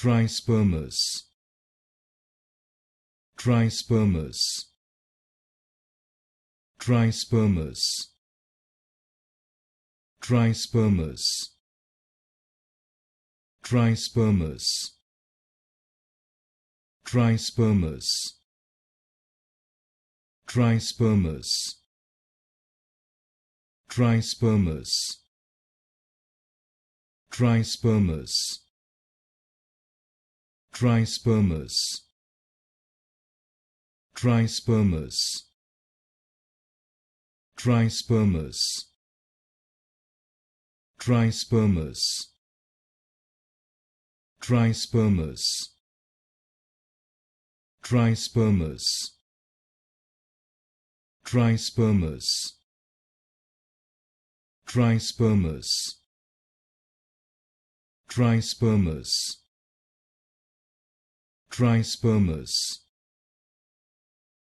Trispermous, Trispermous, Trispermous, Trispermous, Trispermous, Trispermous, Trispermous, Trispermous, Trispermous, Trispermous, Trispermous, Trispermous, Trispermous, Trispermous, Trispermous, Trispermous, Trispermous, Trispermous, Trispermous,